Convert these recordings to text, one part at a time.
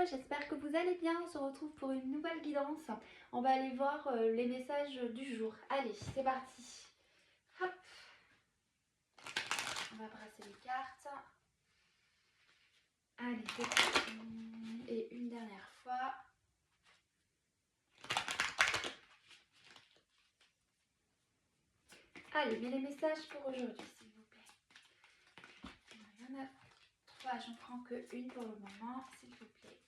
j'espère que vous allez bien. On se retrouve pour une nouvelle guidance. On va aller voir les messages du jour. Allez, c'est parti. Hop. On va brasser les cartes. Allez, c'est parti. Et une dernière fois. Allez, mais les messages pour aujourd'hui, s'il vous plaît. Il y en a 3, j'en prends que une pour le moment, s'il vous plaît.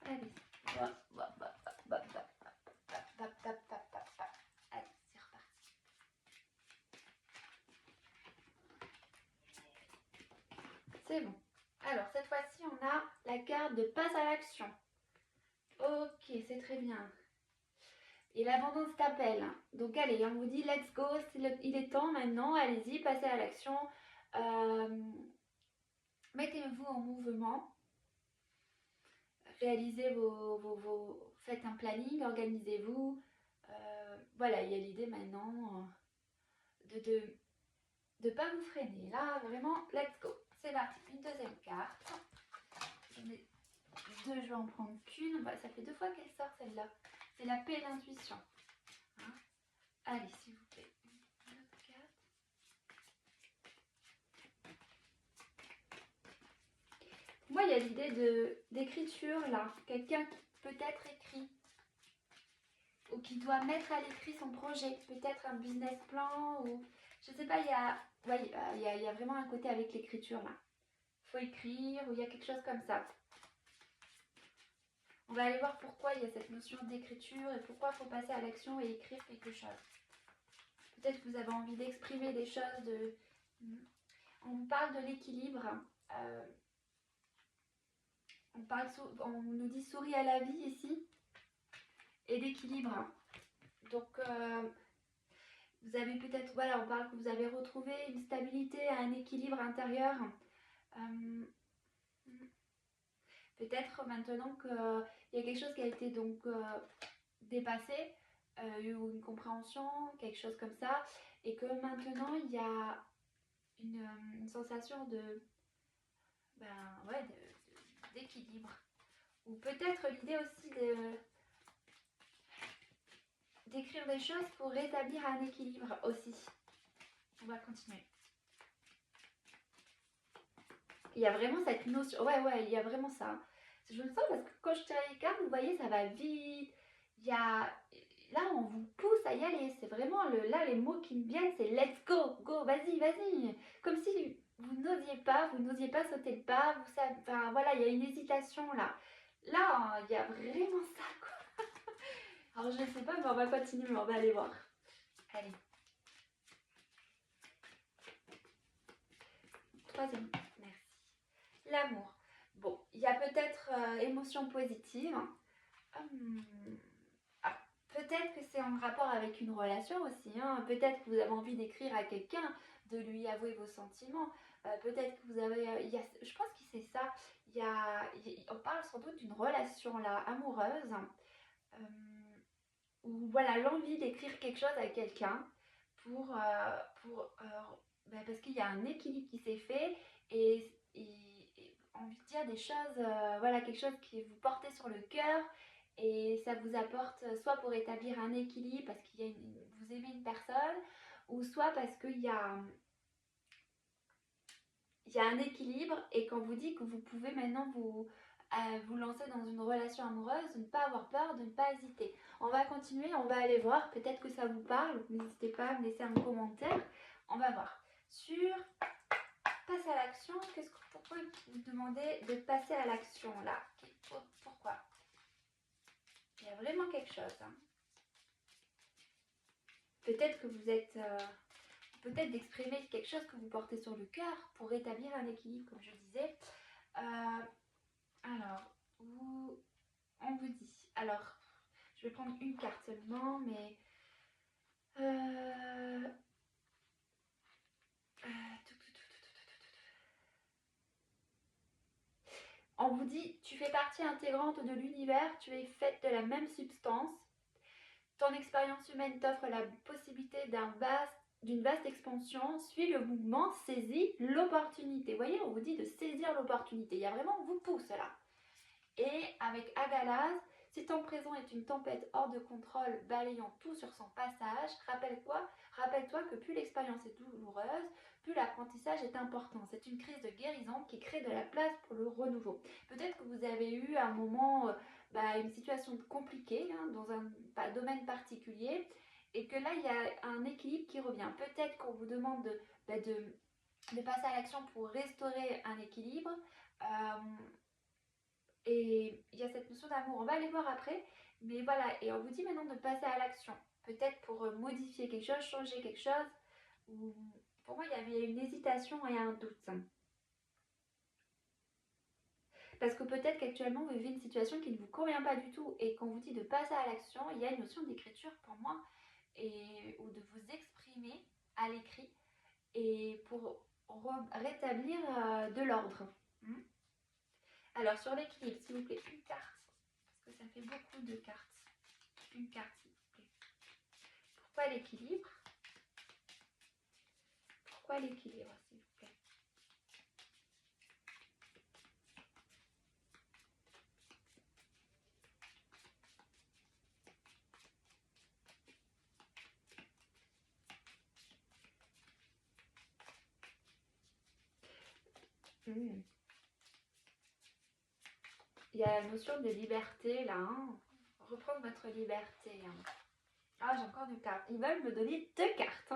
Allez, allez, c'est reparti. C'est bon. Alors, cette fois-ci, on a la carte de passe à l'action. Ok, c'est très bien. Et l'abondance t'appelle. Donc, allez, on vous dit let's go, il est temps maintenant, allez-y, passez à l'action. Mettez-vous en mouvement. Réalisez faites un planning, organisez-vous. Voilà, il y a l'idée maintenant de ne pas vous freiner. Là, vraiment, let's go. C'est parti. Une deuxième carte. J'en ai deux, je vais en prendre qu'une. Bah, ça fait 2 fois qu'elle sort celle-là. C'est la paix et l'intuition. Hein? Allez, s'il vous plaît. Une autre carte. Moi, il y a l'idée d'écriture là. Quelqu'un qui peut-être écrit. Ou qui doit mettre à l'écrit son projet. Peut-être un business plan ou... Je sais pas, il y a vraiment un côté avec l'écriture là. Il faut écrire ou il y a quelque chose comme ça. On va aller voir pourquoi il y a cette notion d'écriture et pourquoi il faut passer à l'action et écrire quelque chose. Peut-être que vous avez envie d'exprimer des choses. On parle de l'équilibre. On nous dit souris à la vie ici. Et d'équilibre. Donc, vous avez peut-être, voilà, on parle que vous avez retrouvé une stabilité, un équilibre intérieur. Peut-être maintenant qu'il y a quelque chose qui a été donc dépassé, ou une compréhension, quelque chose comme ça, et que maintenant il y a une sensation d'équilibre. Ou peut-être l'idée aussi d'écrire des choses pour rétablir un équilibre aussi. On va continuer. Il y a vraiment cette notion, ouais, il y a vraiment ça. Je le sens parce que quand je tire les cartes, vous voyez, ça va vite. Là, on vous pousse à y aller. C'est vraiment, là, les mots qui me viennent, c'est let's go, go, vas-y, vas-y. Comme si vous n'osiez pas sauter le pas. Enfin, voilà, il y a une hésitation là. Là, il y a vraiment ça, quoi. Alors, je ne sais pas, mais on va continuer, mais on va aller voir. Allez. Troisième. L'amour. Bon, il y a peut-être émotion positive. Peut-être que c'est en rapport avec une relation aussi. Hein. Peut-être que vous avez envie d'écrire à quelqu'un, de lui avouer vos sentiments. Peut-être que vous avez... je pense que c'est ça. On parle sans doute d'une relation là, amoureuse. Où voilà, l'envie d'écrire quelque chose à quelqu'un parce qu'il y a un équilibre qui s'est fait et envie de dire des choses, voilà, quelque chose qui vous portez sur le cœur et ça vous apporte soit pour établir un équilibre parce qu'il y a vous aimez une personne ou soit parce qu'il y a un équilibre et qu'on vous dit que vous pouvez maintenant vous lancer dans une relation amoureuse, de ne pas avoir peur, de ne pas hésiter. On va continuer, on va aller voir, peut-être que ça vous parle, n'hésitez pas à me laisser un commentaire, on va voir. Sur passe à l'action, pourquoi vous demandez de passer à l'action là? Pourquoi? Il y a vraiment quelque chose. Hein. Peut-être que vous êtes... peut-être d'exprimer quelque chose que vous portez sur le cœur pour rétablir un équilibre, comme je disais. Alors, on vous dit... Alors, je vais prendre une carte seulement, mais... On vous dit, tu fais partie intégrante de l'univers, tu es faite de la même substance. Ton expérience humaine t'offre la possibilité d'un vaste d'une vaste expansion, suis le mouvement, saisis l'opportunité. Vous voyez, on vous dit de saisir l'opportunité. Il y a vraiment, on vous pousse là. Et avec Agalaz, si ton présent est une tempête hors de contrôle, balayant tout sur son passage, rappelle-toi que plus l'expérience est douloureuse, plus l'apprentissage est important. C'est une crise de guérison qui crée de la place pour le renouveau. Peut-être que vous avez eu un moment, une situation compliquée dans un domaine particulier, et que là, il y a un équilibre qui revient. Peut-être qu'on vous demande de passer à l'action pour restaurer un équilibre. Et il y a cette notion d'amour, on va aller voir après, mais voilà, et on vous dit maintenant de passer à l'action, peut-être pour modifier quelque chose, changer quelque chose, ou pour moi il y avait une hésitation et un doute. Parce que peut-être qu'actuellement vous vivez une situation qui ne vous convient pas du tout, et quand on vous dit de passer à l'action, il y a une notion d'écriture pour moi, ou de vous exprimer à l'écrit, et pour rétablir de l'ordre. Alors sur l'équilibre, s'il vous plaît, une carte, parce que ça fait beaucoup de cartes. Une carte, s'il vous plaît. Pourquoi l'équilibre? Pourquoi l'équilibre, s'il vous plaît? Il y a la notion de liberté là, reprendre votre liberté. Ah, j'ai encore deux cartes. Ils veulent me donner deux cartes.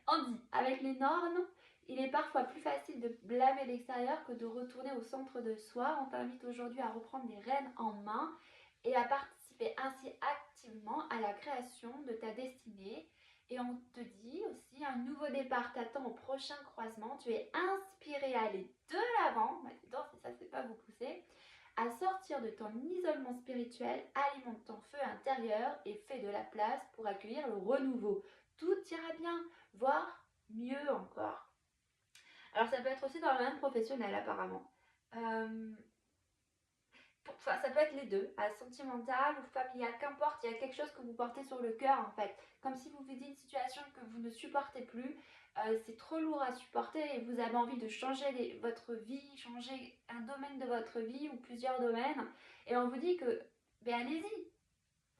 On dit, avec les normes, il est parfois plus facile de blâmer l'extérieur que de retourner au centre de soi. On t'invite aujourd'hui à reprendre les rênes en main et à participer ainsi activement à la création de ta destinée. Et on te dit aussi, un nouveau départ t'attend au prochain croisement. Tu es inspiré à aller de l'avant, ça c'est pas vous pousser, à sortir de ton isolement spirituel, alimente ton feu intérieur et fais de la place pour accueillir le renouveau. Tout ira bien, voire mieux encore. Alors ça peut être aussi dans le domaine professionnel apparemment. Ça peut être les deux, sentimental ou familial, qu'importe, il y a quelque chose que vous portez sur le cœur en fait. Comme si vous viviez une situation que vous ne supportez plus, c'est trop lourd à supporter et vous avez envie de changer votre vie, changer un domaine de votre vie ou plusieurs domaines. Et on vous dit que, allez-y,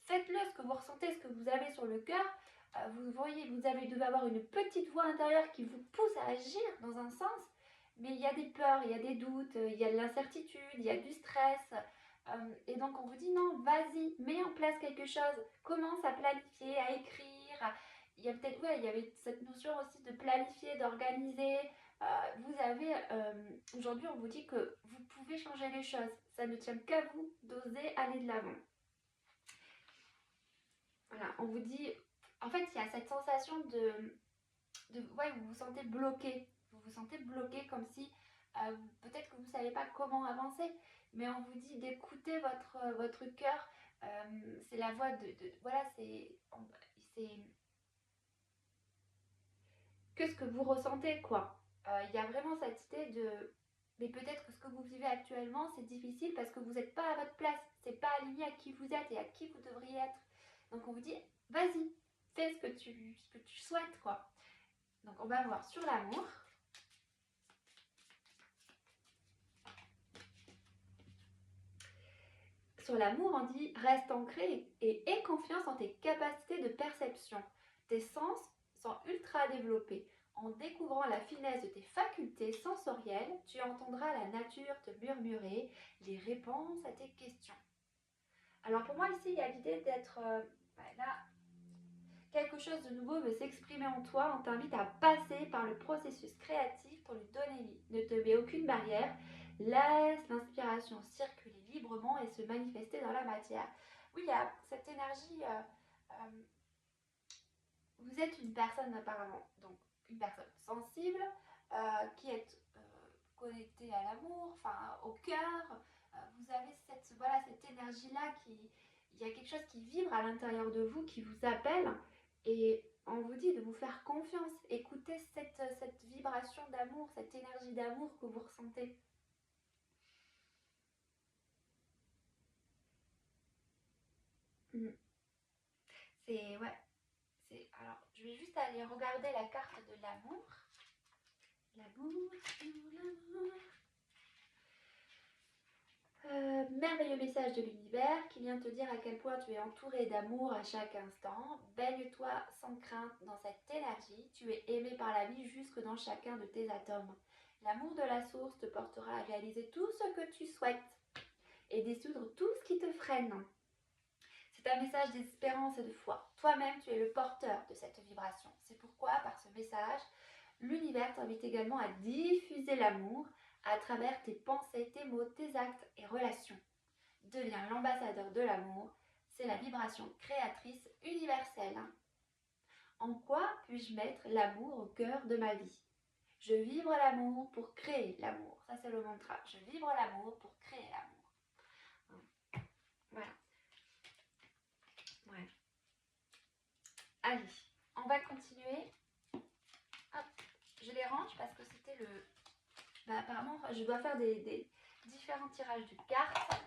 faites-le, ce que vous ressentez, ce que vous avez sur le cœur. Vous voyez, devez avoir une petite voix intérieure qui vous pousse à agir dans un sens. Mais il y a des peurs, il y a des doutes, il y a de l'incertitude, il y a du stress. Et donc on vous dit non, vas-y, mets en place quelque chose, commence à planifier, à écrire. Il y a peut-être, il y avait cette notion aussi de planifier, d'organiser. Vous avez, aujourd'hui on vous dit que vous pouvez changer les choses. Ça ne tient qu'à vous d'oser aller de l'avant. Voilà, on vous dit, en fait il y a cette sensation vous vous sentez bloqué. Vous vous sentez bloqué comme si peut-être que vous ne savez pas comment avancer, mais on vous dit d'écouter votre cœur. C'est la voix voilà, c'est que ce que vous ressentez, quoi. Il y a vraiment cette idée de mais peut-être que ce que vous vivez actuellement, c'est difficile parce que vous n'êtes pas à votre place, c'est pas aligné à qui vous êtes et à qui vous devriez être. Donc on vous dit, vas-y, fais ce que tu souhaites, quoi. Donc on va voir sur l'amour. Sur l'amour, on dit reste ancré et aie confiance en tes capacités de perception. Tes sens sont ultra développés. En découvrant la finesse de tes facultés sensorielles, tu entendras la nature te murmurer les réponses à tes questions. Alors pour moi ici, il y a l'idée d'être là, quelque chose de nouveau veut s'exprimer en toi. On t'invite à passer par le processus créatif pour lui donner vie. Ne te mets aucune barrière. Laisse l'inspiration circuler librement et se manifester dans la matière. Oui, il y a cette énergie. Vous êtes une personne apparemment, donc une personne sensible, qui est connectée à l'amour, enfin au cœur. Vous avez cette énergie-là il y a quelque chose qui vibre à l'intérieur de vous, qui vous appelle. Et on vous dit de vous faire confiance. Écoutez cette vibration d'amour, cette énergie d'amour que vous ressentez. C'est, ouais. Alors, je je vais juste aller regarder la carte de l'amour. L'amour, l'amour. Merveilleux message de l'univers qui vient te dire à quel point tu es entouré d'amour à chaque instant. Baigne-toi sans crainte dans cette énergie. Tu es aimé par la vie jusque dans chacun de tes atomes. L'amour de la source te portera à réaliser tout ce que tu souhaites et dissoudre tout ce qui te freine. C'est un message d'espérance et de foi. Toi-même, tu es le porteur de cette vibration. C'est pourquoi, par ce message, l'univers t'invite également à diffuser l'amour à travers tes pensées, tes mots, tes actes et relations. Deviens l'ambassadeur de l'amour. C'est la vibration créatrice universelle. En quoi puis-je mettre l'amour au cœur de ma vie? Je vibre l'amour pour créer l'amour. Ça, c'est le mantra. Je vibre l'amour pour créer l'amour. Voilà. Ouais. Allez, on va continuer. Hop, je les range parce que c'était le... apparemment, je dois faire des différents tirages de cartes.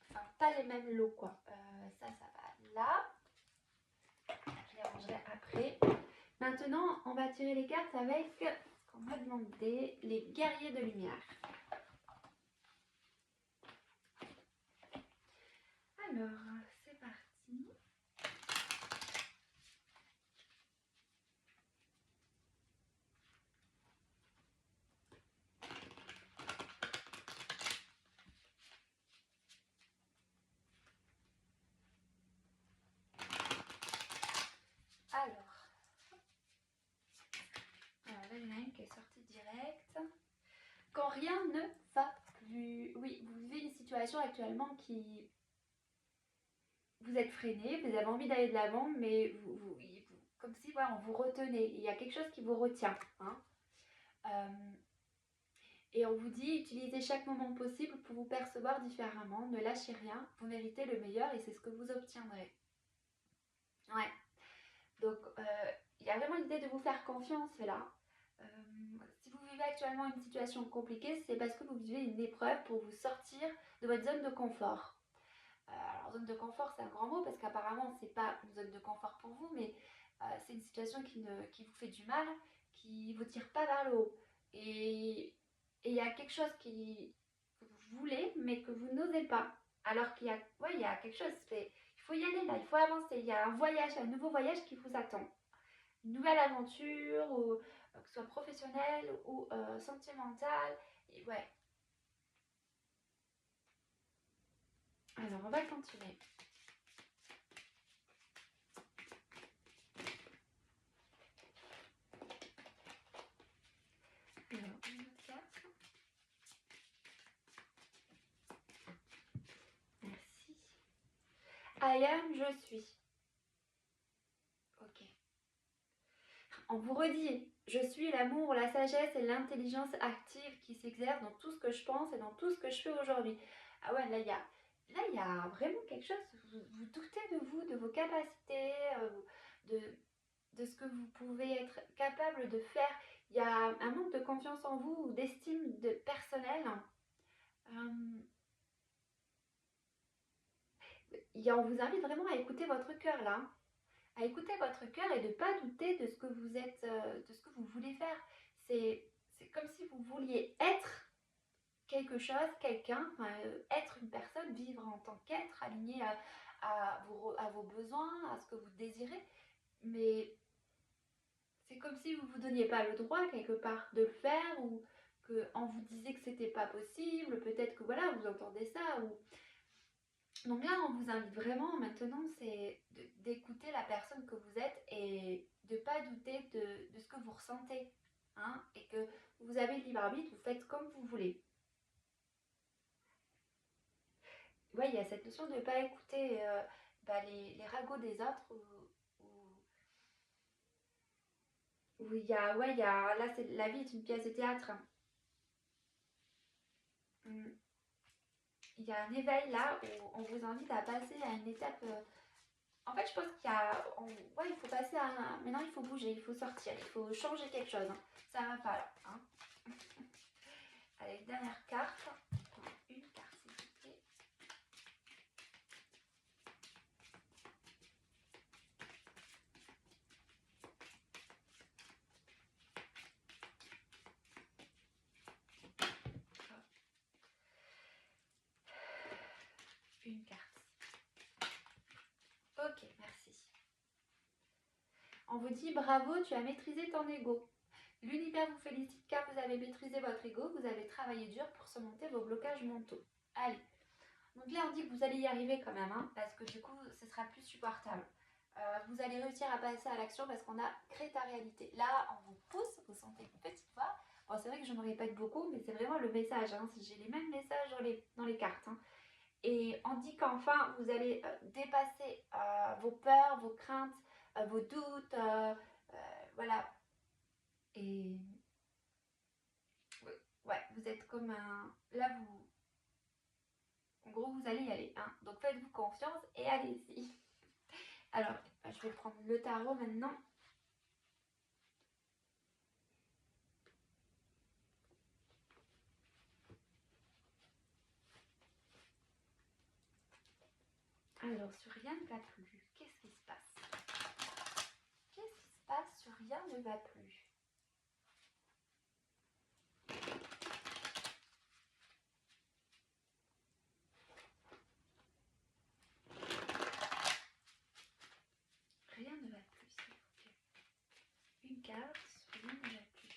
Enfin, pas les mêmes lots, quoi. Ça va là. Je les rangerai après. Maintenant, on va tirer les cartes avec ce qu'on m'a demandé, les guerriers de lumière. Alors, c'est parti. Alors là, il y en a une qui est sortie direct. Quand rien ne va plus. Oui, vous vivez une situation actuellement qui... Vous êtes freiné, vous avez envie d'aller de l'avant, mais comme si voilà, on vous retenait. Il y a quelque chose qui vous retient. Hein. Et on vous dit, utilisez chaque moment possible pour vous percevoir différemment. Ne lâchez rien, vous méritez le meilleur et c'est ce que vous obtiendrez. Ouais. Donc, il y a vraiment l'idée de vous faire confiance là. Si vous vivez actuellement une situation compliquée, c'est parce que vous vivez une épreuve pour vous sortir de votre zone de confort. Alors, zone de confort, c'est un grand mot parce qu'apparemment, c'est pas une zone de confort pour vous, mais c'est une situation qui vous fait du mal, qui vous tire pas vers le haut. Et il y a quelque chose que vous voulez, mais que vous n'osez pas. Alors qu'il y a, ouais, il y a quelque chose, il faut y aller là, il faut avancer. Il y a un voyage, un nouveau voyage qui vous attend. Une nouvelle aventure, ou, que ce soit professionnelle ou sentimentale. Et ouais. Alors, on va continuer. Alors, une autre carte. Merci. I am, je suis. Ok. On vous redit, je suis l'amour, la sagesse et l'intelligence active qui s'exerce dans tout ce que je pense et dans tout ce que je fais aujourd'hui. Ah ouais, là, il y a vraiment quelque chose, vous doutez de vous, de vos capacités, de ce que vous pouvez être capable de faire. Il y a un manque de confiance en vous ou d'estime personnelle. On vous invite vraiment à écouter votre cœur là. À écouter votre cœur et de ne pas douter de ce que vous êtes, de ce que vous voulez faire. C'est comme si vous vouliez être quelque chose, quelqu'un, être une personne, vivre en tant qu'être, aligné à vos besoins, à ce que vous désirez. Mais c'est comme si vous ne vous donniez pas le droit quelque part de le faire ou qu'on vous disait que c'était pas possible, peut-être que voilà, vous entendez ça ou... Donc là, on vous invite vraiment maintenant, c'est d'écouter la personne que vous êtes et de ne pas douter de ce que vous ressentez. Hein, et que vous avez le libre arbitre, vous faites comme vous voulez. Ouais, il y a cette notion de ne pas écouter les ragots des autres où il y a, ouais, là, la vie est une pièce de théâtre. Il y a un éveil là où on vous invite à passer à une étape. En fait, je pense qu'il y a. Ouais, il faut passer à un. Maintenant, il faut bouger, il faut sortir, il faut changer quelque chose. Hein. Ça va pas là. Hein. Allez, dernière carte. Une carte, s'il vous plaît. Une carte. Ok, merci. On vous dit bravo, tu as maîtrisé ton ego. L'univers vous félicite car vous avez maîtrisé votre ego, vous avez travaillé dur pour surmonter vos blocages mentaux. Allez. Donc là, on dit que vous allez y arriver quand même, hein, parce que du coup, ce sera plus supportable. Vous allez réussir à passer à l'action parce qu'on a créé ta réalité. Là, on vous pousse, vous sentez une petite voix. Bon, c'est vrai que je me répète beaucoup, mais c'est vraiment le message. Hein, j'ai les mêmes messages dans les cartes. Hein. Et on dit qu'enfin, vous allez dépasser vos peurs, vos craintes, vos doutes. Voilà. Et ouais, vous êtes comme un... Là, vous... En gros, vous allez y aller. Hein. Donc, faites-vous confiance et allez-y. Alors, je vais prendre le tarot maintenant. Alors, sur rien ne va plus, qu'est-ce qui se passe? Qu'est-ce qui se passe sur rien ne va plus? Rien ne va plus, s'il vous plaît. Une carte, sur rien ne va plus.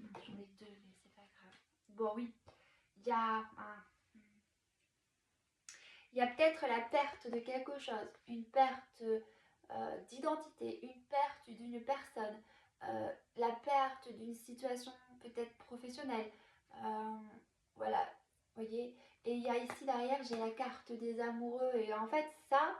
Non, j'en ai deux, mais c'est pas grave. Bon, oui, il y a il y a peut-être la perte de quelque chose, une perte d'identité, une perte d'une personne, la perte d'une situation peut-être professionnelle. Voilà, vous voyez. Et il y a ici derrière, j'ai la carte des amoureux. Et en fait, ça,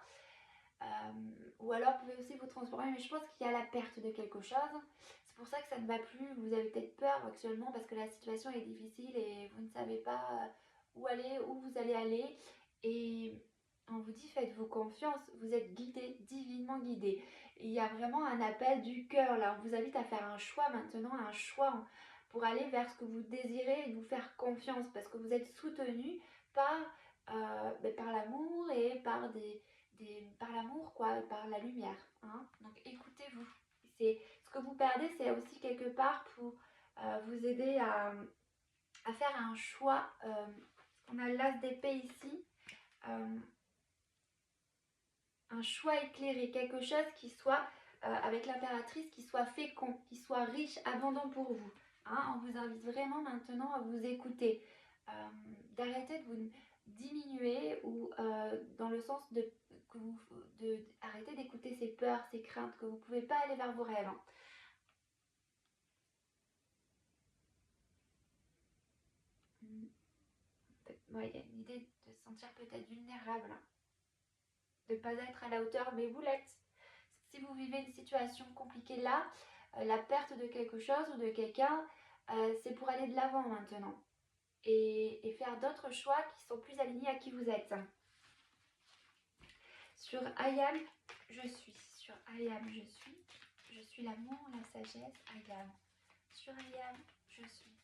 ou alors vous pouvez aussi vous transformer, mais je pense qu'il y a la perte de quelque chose. C'est pour ça que ça ne va plus. Vous avez peut-être peur actuellement parce que la situation est difficile et vous ne savez pas où aller, où vous allez aller. Et on vous dit, faites-vous confiance, vous êtes guidé, divinement guidé. Il y a vraiment un appel du cœur là. On vous invite à faire un choix maintenant, un choix pour aller vers ce que vous désirez et vous faire confiance parce que vous êtes soutenu par, par l'amour et par l'amour quoi, par la lumière. Hein. Donc écoutez-vous. C'est ce que vous perdez, c'est aussi quelque part pour vous aider à faire un choix. On a l'as d'épée ici. Un choix éclairé, quelque chose qui soit, avec l'impératrice, qui soit fécond, qui soit riche, abondant pour vous. Hein, on vous invite vraiment maintenant à vous écouter, d'arrêter de vous diminuer ou dans le sens de arrêter d'écouter ces peurs, ces craintes, que vous ne pouvez pas aller vers vos rêves. Hein. Ouais, il y a une idée de se sentir peut-être vulnérable. Hein. De ne pas être à la hauteur, mais vous l'êtes. Si vous vivez une situation compliquée là, la perte de quelque chose ou de quelqu'un, c'est pour aller de l'avant maintenant et faire d'autres choix qui sont plus alignés à qui vous êtes. Sur Ayam, je suis. Sur Ayam, je suis l'amour, la sagesse, Ayam. Sur Ayam, je suis.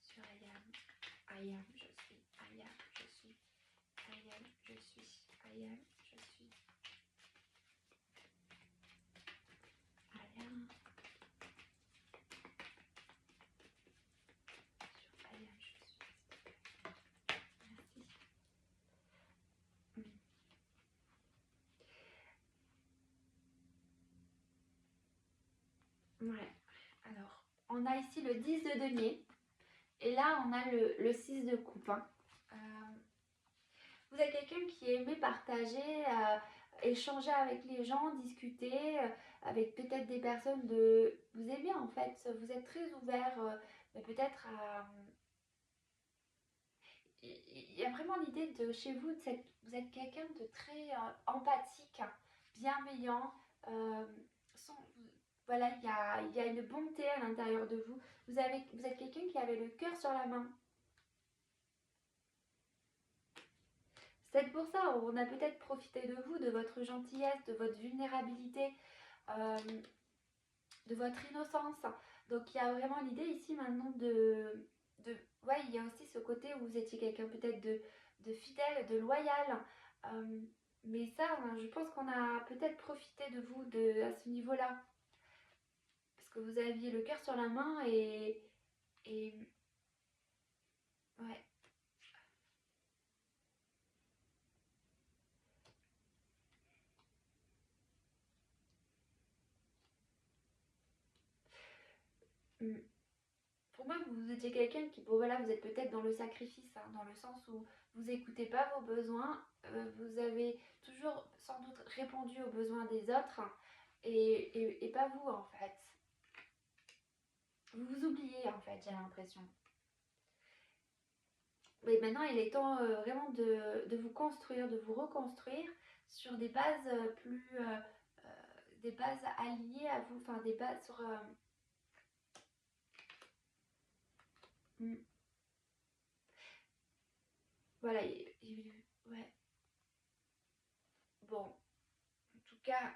Sur Ayam, Ayam, je suis. Ayam, je suis. Ayam, je suis. Ayam, je suis. Ayam. Sur Ayam, je suis. Merci. Ouais. Alors, on a ici le 10 de denier. Et là, on a le 6 de coupe. Hein. Vous êtes quelqu'un qui aimait partager, échanger avec les gens, discuter avec peut-être des personnes de... Vous aimez en fait, vous êtes très ouvert, peut-être à... Il y a vraiment l'idée de chez vous, vous êtes quelqu'un de très empathique, bienveillant. euh, sans- voilà, il y a une bonté à l'intérieur de vous. Vous êtes quelqu'un qui avait le cœur sur la main. C'est pour ça, on a peut-être profité de vous, de votre gentillesse, de votre vulnérabilité, euh, de votre innocence. Donc il y a vraiment l'idée ici maintenant ouais, il y a aussi ce côté où vous étiez quelqu'un peut-être de fidèle, de loyal. Euh, mais ça, je pense qu'on a peut-être profité de vous à ce niveau-là. que vous aviez le cœur sur la main et ouais. Mm. Pour moi, vous étiez quelqu'un qui, bon voilà, vous êtes peut-être dans le sacrifice, hein, dans le sens où vous écoutez pas vos besoins, vous avez toujours sans doute répondu aux besoins des autres et pas vous en fait. Vous vous oubliez en fait, j'ai l'impression. Mais maintenant, il est temps vraiment de vous construire, de vous reconstruire sur des bases des bases alignées à vous, enfin des bases sur... hmm, voilà, ouais. Bon, en tout cas,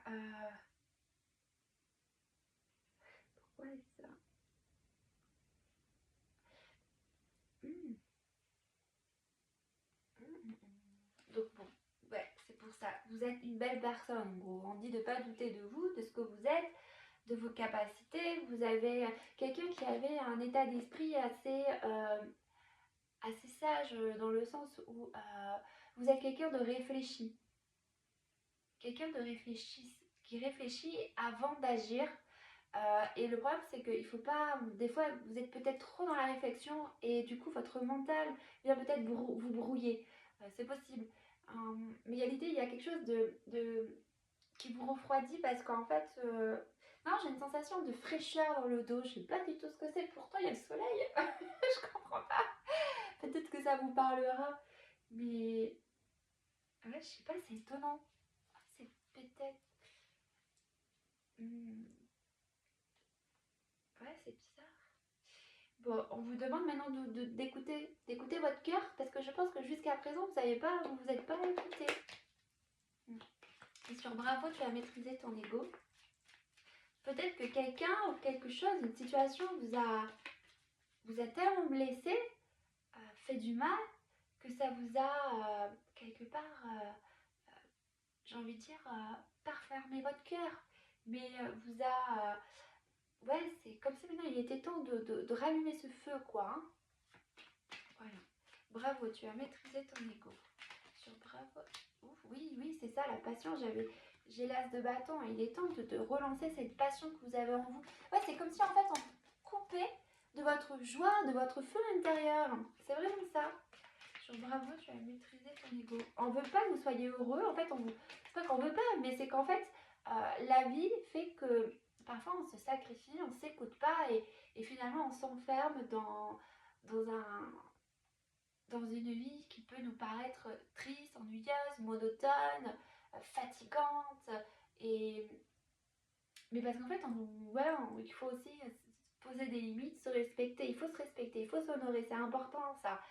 pourquoi ça? Hmm, Donc bon, ouais, c'est pour ça. Vous êtes une belle personne, en gros. On dit de ne pas douter de vous, de ce que vous êtes, de vos capacités. Vous avez quelqu'un qui avait un état d'esprit assez sage dans le sens où vous êtes quelqu'un de réfléchi. Quelqu'un de réfléchi, qui réfléchit avant d'agir. Et le problème, c'est qu'il faut pas. Des fois, vous êtes peut-être trop dans la réflexion et du coup, votre mental vient peut-être vous brouiller. C'est possible. Mais en réalité, il y a quelque chose qui vous refroidit parce qu'en fait, non, j'ai une sensation de fraîcheur dans le dos. Je sais pas du tout ce que c'est. Pourtant, il y a le soleil. Je comprends pas. Peut-être que ça vous parlera. Mais ouais, je sais pas, c'est étonnant. C'est peut-être. Hmm, ouais, c'est bizarre. Bon, on vous demande maintenant d'écouter votre cœur parce que je pense que jusqu'à présent, vous vous êtes pas écouté. Et sur Bravo, tu as maîtrisé ton ego. Peut-être que quelqu'un ou quelque chose, une situation vous a tellement blessé, fait du mal, que ça vous a quelque part, j'ai envie de dire, pas refermé votre cœur, mais vous a... ouais, c'est comme si maintenant il était temps de rallumer ce feu, quoi. Hein. Voilà. Bravo, tu as maîtrisé ton ego. Sur Bravo. Ouf, oui, oui, c'est ça, la passion. J'ai l'as de bâton. Il est temps de relancer cette passion que vous avez en vous. Ouais, c'est comme si en fait on vous coupait de votre joie, de votre feu intérieur. C'est vraiment ça. Sur Bravo, tu as maîtrisé ton ego. On veut pas que vous soyez heureux. En fait, c'est pas qu'on veut pas, mais c'est qu'en fait, la vie fait que parfois on se sacrifie, on s'écoute pas et finalement on s'enferme dans un dans une vie qui peut nous paraître triste, ennuyeuse, monotone, fatigante. Et... Mais parce qu'en fait, voilà, il faut aussi poser des limites, se respecter. Il faut se respecter, il faut s'honorer, c'est important ça.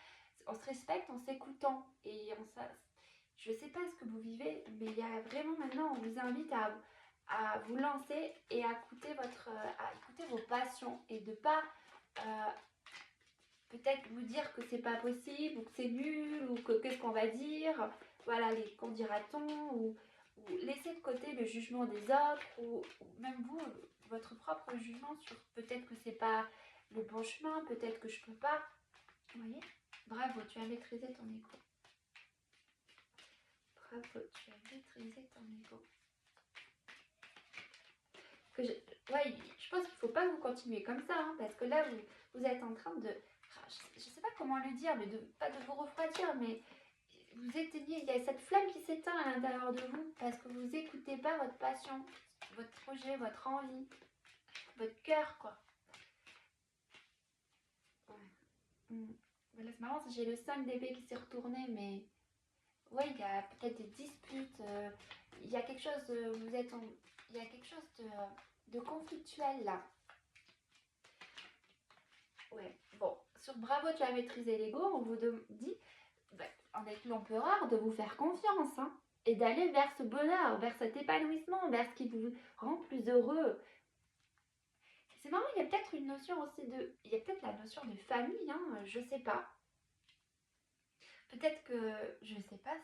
On se respecte en s'écoutant. Je sais pas ce que vous vivez, mais il y a vraiment maintenant, on vous invite à vous lancer et à écouter vos passions et de pas peut-être vous dire que c'est pas possible ou que c'est nul ou que qu'est-ce qu'on va dire, voilà, les qu'en dira-t-on ou laisser de côté le jugement des autres ou même vous, votre propre jugement sur peut-être que c'est pas le bon chemin, peut-être que je peux pas. Vous voyez? Bravo, tu as maîtrisé ton ego. Bravo, tu as maîtrisé ton ego. Ouais, je pense qu'il faut pas vous continuer comme ça, hein, parce que là, vous êtes en train de... Je sais pas comment le dire, mais pas de vous refroidir, mais vous éteignez, il y a cette flamme qui s'éteint à l'intérieur de vous, parce que vous écoutez pas votre passion, votre projet, votre envie, votre cœur, quoi. Ouais. Voilà, c'est marrant, j'ai le 5 d'épée qui s'est retourné, mais... Ouais, il y a peut-être des disputes, il y a quelque chose, il y a quelque chose de conflictuel là. Ouais, bon, sur Bravo, tu as maîtrisé l'ego, on vous dit, en être l'empereur, de vous faire confiance, hein, et d'aller vers ce bonheur, vers cet épanouissement, vers ce qui vous rend plus heureux. C'est marrant, il y a peut-être une notion aussi il y a peut-être la notion de famille, hein, je sais pas. Peut-être que, je sais pas,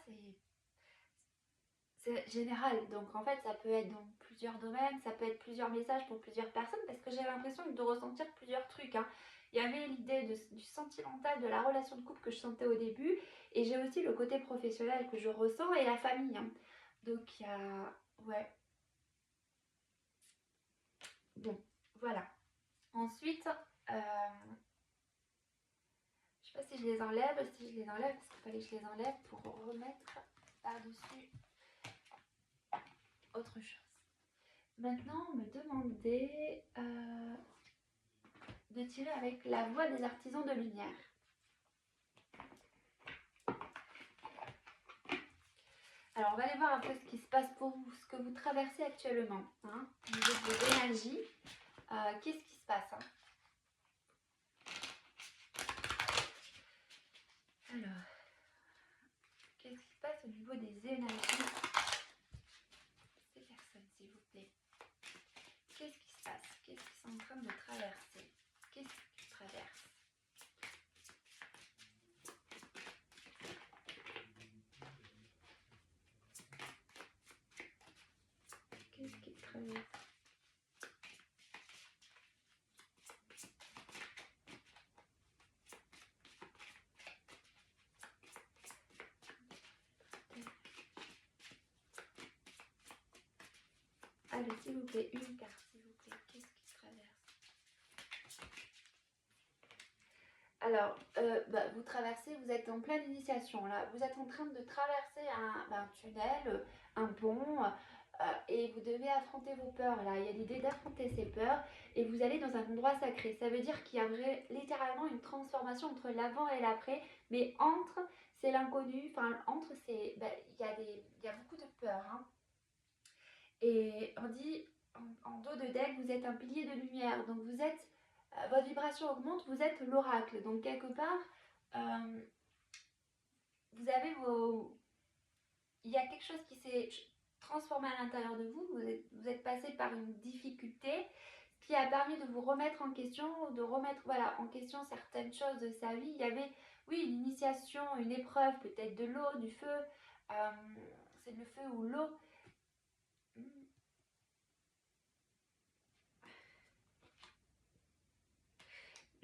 c'est général. Donc en fait, ça peut être dans plusieurs domaines, ça peut être plusieurs messages pour plusieurs personnes, parce que j'ai l'impression de ressentir plusieurs trucs, hein. Il y avait l'idée du sentimental, de la relation de couple que je sentais au début, et j'ai aussi le côté professionnel que je ressens et la famille, hein. Donc il y a... Ouais, bon, voilà. Ensuite, je sais pas si je les enlève, si je les enlève, parce qu'il fallait que je les enlève pour remettre par-dessus autre chose. Maintenant, on me demandait de tirer avec la voix des artisans de lumière. Alors, on va aller voir un peu ce qui se passe pour vous, ce que vous traversez actuellement, hein, au niveau de vos énergies. Qu'est-ce qui se passe, hein? Alors, qu'est-ce qui se passe au niveau des énergies? Ces personnes, s'il vous plaît. Qu'est-ce qui se passe? Qu'est-ce qu'ils sont en train de traverser? Qu'est-ce qu'ils traversent? Qu'est-ce qu'ils traversent? Allez, s'il vous plaît, une carte, s'il vous plaît. Qu'est-ce qui traverse? Alors, vous traversez, vous êtes en pleine initiation, là. Vous êtes en train de traverser un tunnel, un pont, et vous devez affronter vos peurs, là. Il y a l'idée d'affronter ces peurs, et vous allez dans un endroit sacré. Ça veut dire qu'il y a littéralement une transformation entre l'avant et l'après, mais entre, c'est l'inconnu, enfin, entre, c'est, il y a beaucoup de peur, hein. Et on dit, en dos de deck, vous êtes un pilier de lumière. Donc vous êtes, votre vibration augmente, vous êtes l'oracle. Donc quelque part, vous avez vos... Il y a quelque chose qui s'est transformé à l'intérieur de vous. Vous êtes passé par une difficulté qui a permis de vous remettre en question, de remettre en question certaines choses de sa vie. Il y avait, oui, une initiation, une épreuve, peut-être de l'eau, du feu. C'est le feu ou l'eau.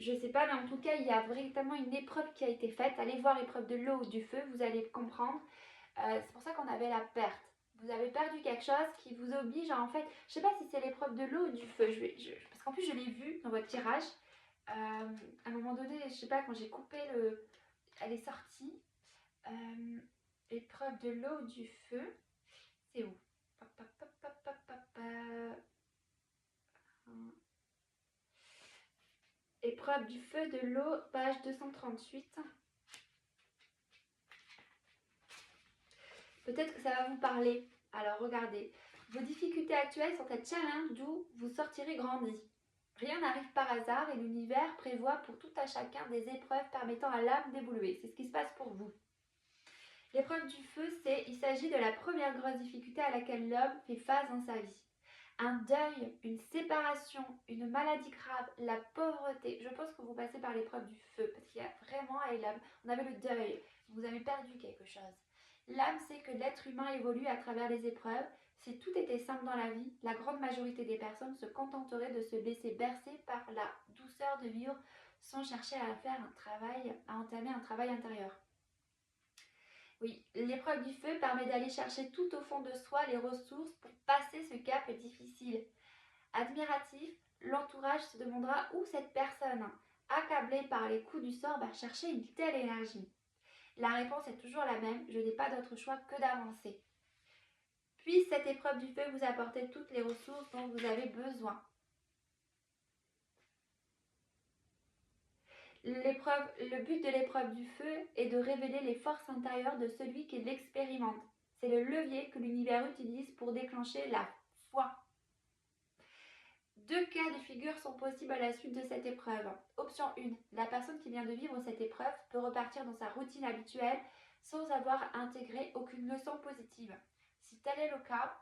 Je sais pas, mais en tout cas, il y a véritablement une épreuve qui a été faite. Allez voir l'épreuve de l'eau ou du feu, vous allez comprendre. C'est pour ça qu'on avait la perte. Vous avez perdu quelque chose qui vous oblige à, en fait, je sais pas si c'est l'épreuve de l'eau ou du feu, parce qu'en plus je l'ai vu dans votre tirage. À un moment donné, je sais pas, quand j'ai coupé elle est sortie. Épreuve de l'eau ou du feu, c'est où? Épreuve du feu, de l'eau, page 238. Peut-être que ça va vous parler. Alors regardez, vos difficultés actuelles sont un challenge d'où vous sortirez grandi. Rien n'arrive par hasard et l'univers prévoit pour tout à chacun des épreuves permettant à l'âme d'évoluer. C'est ce qui se passe pour vous. L'épreuve du feu, il s'agit de la première grosse difficulté à laquelle l'homme fait face dans sa vie. Un deuil, une séparation, une maladie grave, la pauvreté. Je pense que vous passez par l'épreuve du feu parce qu'il y a vraiment, on avait le deuil, vous avez perdu quelque chose. L'âme sait que l'être humain évolue à travers les épreuves. Si tout était simple dans la vie, la grande majorité des personnes se contenteraient de se laisser bercer par la douceur de vivre sans chercher à faire à entamer un travail intérieur. Oui, l'épreuve du feu permet d'aller chercher tout au fond de soi les ressources pour passer ce cap difficile. Admiratif, l'entourage se demandera où cette personne, accablée par les coups du sort, va chercher une telle énergie. La réponse est toujours la même, je n'ai pas d'autre choix que d'avancer. Puisse cette épreuve du feu vous apporter toutes les ressources dont vous avez besoin. Le but de l'épreuve du feu est de révéler les forces intérieures de celui qui l'expérimente. C'est le levier que l'univers utilise pour déclencher la foi. Deux cas de figure sont possibles à la suite de cette épreuve. Option 1. La personne qui vient de vivre cette épreuve peut repartir dans sa routine habituelle sans avoir intégré aucune leçon positive. Si tel est le cas,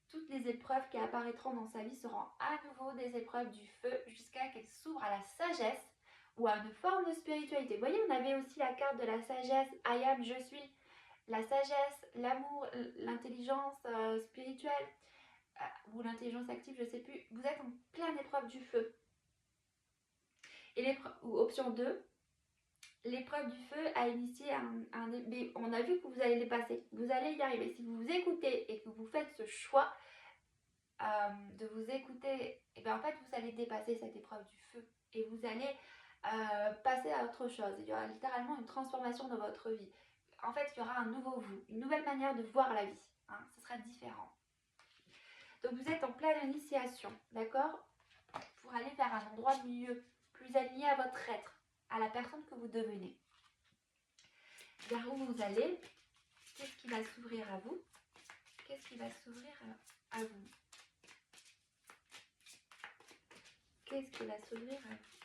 toutes les épreuves qui apparaîtront dans sa vie seront à nouveau des épreuves du feu jusqu'à qu'elles s'ouvrent à la sagesse ou à une forme de spiritualité. Vous voyez, on avait aussi la carte de la sagesse, I am, je suis. la sagesse, l'amour, l'intelligence spirituelle ou l'intelligence active, je sais plus. Vous êtes en pleine épreuve du feu. Et ou option 2, l'épreuve du feu a initié mais on a vu que vous allez les passer. Vous allez y arriver. Si vous vous écoutez et que vous faites ce choix de vous écouter, et bien en fait vous allez dépasser cette épreuve du feu et vous allez passer à autre chose. Il y aura littéralement une transformation dans votre vie. En fait, il y aura un nouveau vous, une nouvelle manière de voir la vie. Hein, ce sera différent. Donc vous êtes en pleine initiation, d'accord? Pour aller vers un endroit mieux, plus aligné à votre être, à la personne que vous devenez. Vers où vous allez? Qu'est-ce qui va s'ouvrir à vous? Qu'est-ce qui va s'ouvrir à vous? Qu'est-ce qui va s'ouvrir à vous?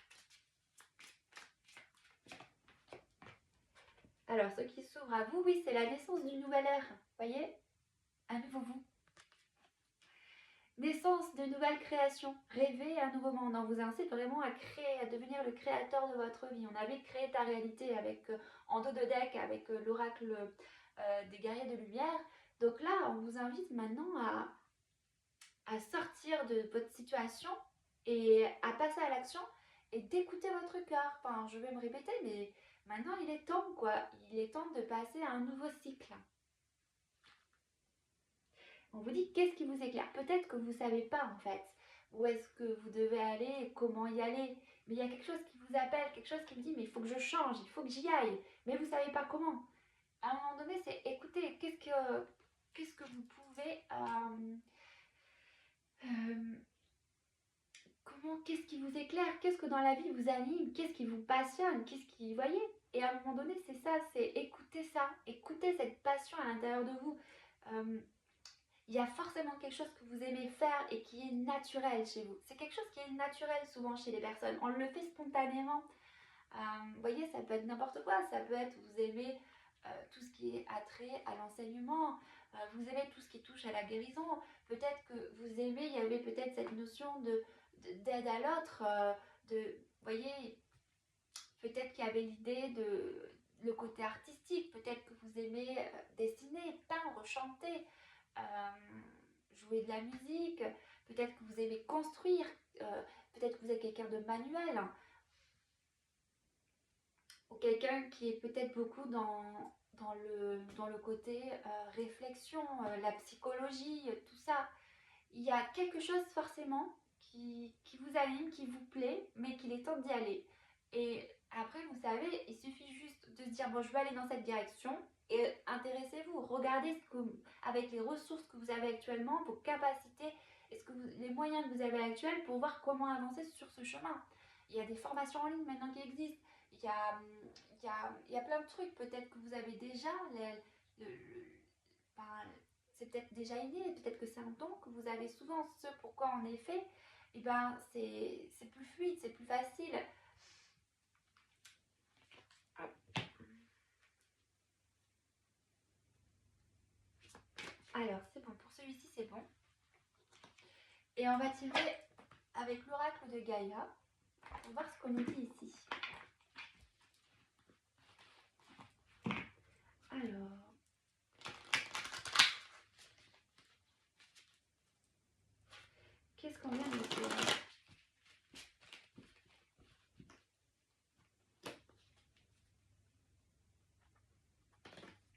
Alors, ce qui s'ouvre à vous, oui, c'est la naissance d'une nouvelle ère. Voyez? Un nouveau vous. Naissance de nouvelles créations. Rêver un nouveau monde. On vous incite vraiment à créer, à devenir le créateur de votre vie. On avait créé ta réalité avec en dos de deck avec l'oracle des guerriers de lumière. Donc là, on vous invite maintenant à sortir de votre situation et à passer à l'action et d'écouter votre cœur. Enfin, je vais me répéter, mais maintenant il est temps, quoi. Il est temps de passer à un nouveau cycle. On vous dit qu'est-ce qui vous éclaire. Peut-être que vous ne savez pas en fait où est-ce que vous devez aller, comment y aller. Mais il y a quelque chose qui vous appelle, quelque chose qui vous dit mais il faut que je change, il faut que j'y aille. Mais vous ne savez pas comment. À un moment donné, c'est écoutez, qu'est-ce que vous pouvez... qu'est-ce qui vous éclaire, qu'est-ce que dans la vie vous anime, qu'est-ce qui vous passionne, qu'est-ce qui, voyez. Et à un moment donné, c'est ça, c'est écouter ça, écouter cette passion à l'intérieur de vous. Il y a forcément quelque chose que vous aimez faire et qui est naturel chez vous. C'est quelque chose qui est naturel souvent chez les personnes. On le fait spontanément. Vous voyez, ça peut être n'importe quoi. Ça peut être vous aimez tout ce qui est attrait à l'enseignement. Vous aimez tout ce qui touche à la guérison. Peut-être que vous aimez, il y avait peut-être cette notion d'aide à l'autre. Vous voyez, peut-être qu'il y avait l'idée de le côté artistique. Peut-être que vous aimez dessiner, peindre, chanter. Jouer de la musique, peut-être que vous aimez construire, peut-être que vous êtes quelqu'un de manuel, ou quelqu'un qui est peut-être beaucoup dans le côté réflexion, la psychologie, tout ça. Il y a quelque chose forcément qui vous anime, qui vous plaît, mais qu'il est temps d'y aller. Et après, vous savez, il suffit juste de se dire, bon, je vais aller dans cette direction. Et intéressez-vous, regardez avec les ressources que vous avez actuellement, vos capacités, les moyens que vous avez actuels pour voir comment avancer sur ce chemin. Il y a des formations en ligne maintenant qui existent. Il y a plein de trucs peut-être que vous avez déjà. C'est peut-être déjà inné, peut-être que c'est un don que vous avez souvent. Ce pourquoi on est fait, et ben c'est plus fluide, c'est plus facile. Alors, c'est bon, pour celui-ci, c'est bon. Et on va tirer avec l'oracle de Gaïa pour voir ce qu'on nous dit ici. Alors, qu'est-ce qu'on vient de dire?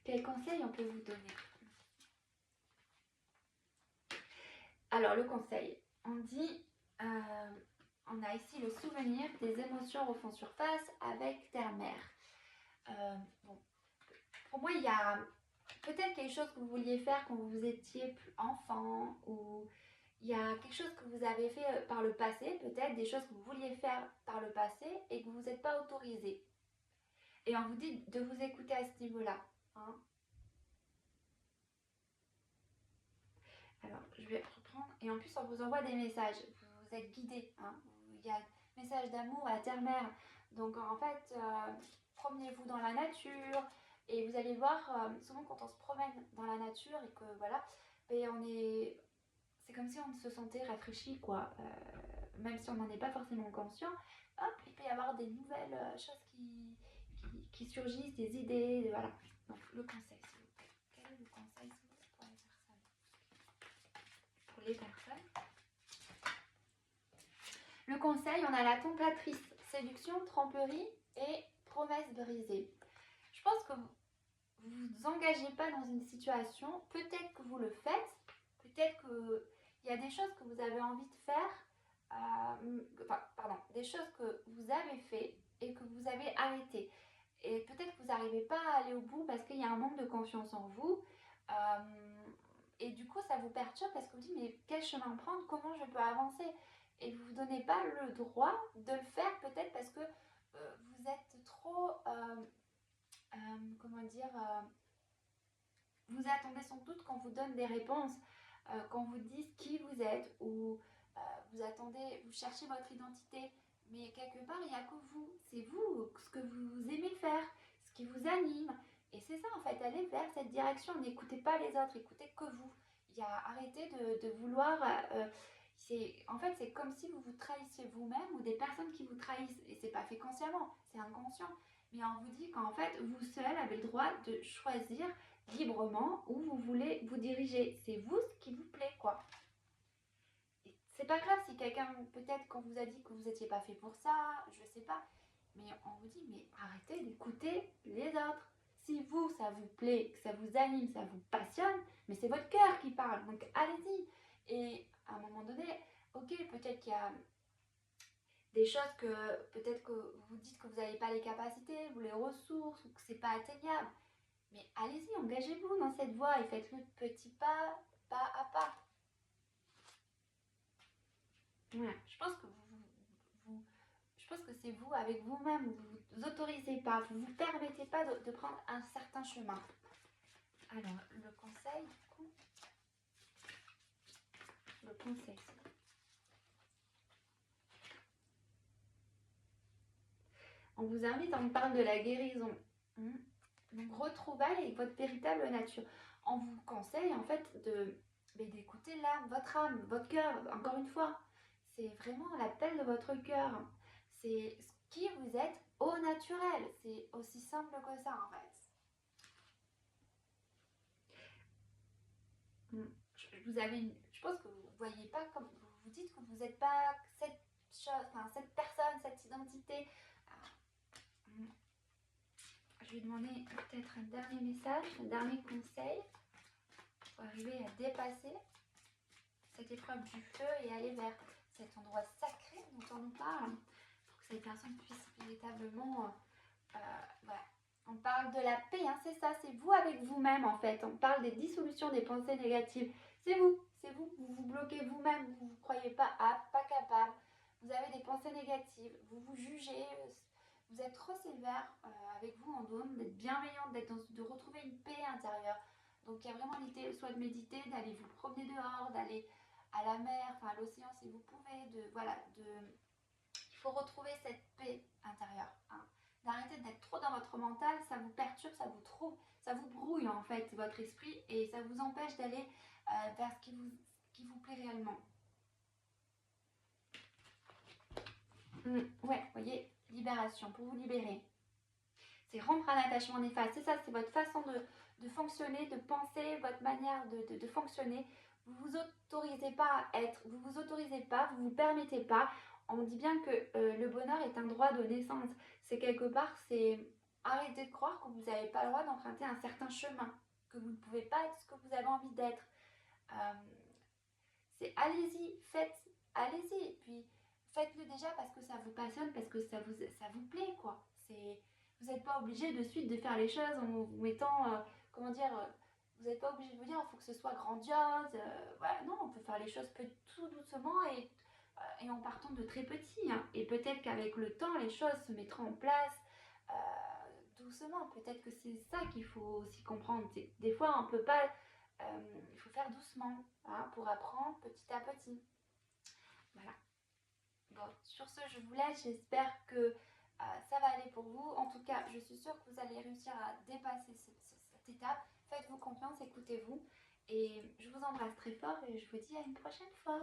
Quels conseils on peut vous donner? Alors, le conseil, on dit, on a ici le souvenir des émotions refont surface avec terre-mère. Bon, pour moi, il y a peut-être quelque chose que vous vouliez faire quand vous étiez plus enfant, ou il y a quelque chose que vous avez fait par le passé, peut-être des choses que vous vouliez faire par le passé et que vous n'êtes pas autorisé. Et on vous dit de vous écouter à ce niveau-là. Hein. Alors, je vais reprendre. Et en plus, on vous envoie des messages. Vous êtes guidés. Hein. Il y a un message d'amour à terre-mère. Donc, en fait, promenez-vous dans la nature. Et vous allez voir, souvent quand on se promène dans la nature et que voilà, et c'est comme si on se sentait rafraîchi, quoi. Même si on n'en est pas forcément conscient, hop, il peut y avoir des nouvelles choses qui surgissent, des idées, voilà. Donc, le conseil, s'il vous plaît. conseil, on a la tentatrice, séduction, tromperie et promesse brisée. Je pense que vous vous engagez pas dans une situation, peut-être que vous le faites, peut-être qu'il y a des choses que vous avez envie de faire, des choses que vous avez fait et que vous avez arrêté. Et peut-être que vous n'arrivez pas à aller au bout parce qu'il y a un manque de confiance en vous. Et du coup, ça vous perturbe parce que vous dites, mais quel chemin prendre? Comment je peux avancer? Et vous ne vous donnez pas le droit de le faire, peut-être parce que vous êtes trop, comment dire, vous attendez sans doute qu'on vous donne des réponses, qu'on vous dise qui vous êtes, ou vous attendez, vous cherchez votre identité. Mais quelque part, il n'y a que vous. C'est vous, ce que vous aimez faire, ce qui vous anime. Et c'est ça, en fait, allez vers cette direction. N'écoutez pas les autres, écoutez que vous. Arrêtez de vouloir... en fait, c'est comme si vous vous trahissiez vous-même ou des personnes qui vous trahissent. Et c'est pas fait consciemment, c'est inconscient. Mais on vous dit qu'en fait, vous seul avez le droit de choisir librement où vous voulez vous diriger. C'est vous ce qui vous plaît, quoi. C'est pas grave si quelqu'un, peut-être qu'on vous a dit que vous n'étiez pas fait pour ça, je sais pas. Mais on vous dit, mais arrêtez d'écouter les autres. Si vous, ça vous plaît, que ça vous anime, ça vous passionne, mais c'est votre cœur qui parle, donc allez-y. Et à un moment donné, ok, peut-être qu'il y a des choses que peut-être que vous dites que vous n'avez pas les capacités, ou les ressources, ou que c'est pas atteignable. Mais allez-y, engagez-vous dans cette voie et faites-le de petits pas, pas à pas. Ouais, je pense que je pense que c'est vous avec vous-même, vous vous autorisez pas, vous vous permettez pas de prendre un certain chemin. Alors, le conseil, du coup, le conseil, on vous invite, on parle de la guérison. Donc, retrouvailles avec votre véritable nature. On vous conseille, en fait, d'écouter l'âme, votre âme, votre cœur, encore une fois. C'est vraiment l'appel de votre cœur. C'est qui vous êtes au naturel. C'est aussi simple que ça, en fait. Je pense que vous ne voyez pas comme vous vous dites que vous n'êtes pas cette chose, enfin cette personne, cette identité. Je vais demander peut-être un dernier message, un dernier conseil pour arriver à dépasser cette épreuve du feu et aller vers cet endroit sacré dont on nous parle, pour que cette personne puisse véritablement, voilà. On parle de la paix, hein, c'est ça, c'est vous avec vous-même en fait. On parle des dissolutions des pensées négatives. C'est vous, vous vous bloquez vous-même, vous ne vous croyez pas apte, pas capable. Vous avez des pensées négatives, vous vous jugez, vous êtes trop sévère avec vous en dôme, d'être bienveillante, de retrouver une paix intérieure. Donc il y a vraiment l'idée soit de méditer, d'aller vous promener dehors, d'aller à la mer, enfin à l'océan si vous pouvez, il faut retrouver cette paix intérieure. Hein. D'arrêter d'être trop dans votre mental, ça vous perturbe, ça vous trouble, ça vous brouille en fait votre esprit et ça vous empêche d'aller vers ce qui vous plaît réellement. Ouais, vous voyez, libération, pour vous libérer. C'est rompre un attachement néfaste. C'est ça, c'est votre façon de fonctionner, de penser, votre manière de fonctionner. Vous vous autorisez pas à être, vous vous autorisez pas, vous vous permettez pas. On dit bien que le bonheur est un droit de naissance. C'est quelque part, c'est arrêter de croire que vous n'avez pas le droit d'emprunter un certain chemin, que vous ne pouvez pas être ce que vous avez envie d'être. C'est allez-y, faites, allez-y. Et puis faites-le déjà parce que ça vous passionne, parce que ça vous plaît, quoi. Vous n'êtes pas obligé de suite de faire les choses en vous mettant, vous n'êtes pas obligé de vous dire il faut que ce soit grandiose. Voilà, non, on peut faire les choses tout doucement et en partant de très petit. Hein. Et peut-être qu'avec le temps, les choses se mettront en place doucement. Peut-être que c'est ça qu'il faut aussi comprendre. Des fois, on ne peut pas... il faut faire doucement hein, pour apprendre petit à petit. Voilà. Bon, sur ce, je vous laisse. J'espère que ça va aller pour vous. En tout cas, je suis sûre que vous allez réussir à dépasser cette étape. Faites-vous confiance, écoutez-vous. Et je vous embrasse très fort et je vous dis à une prochaine fois.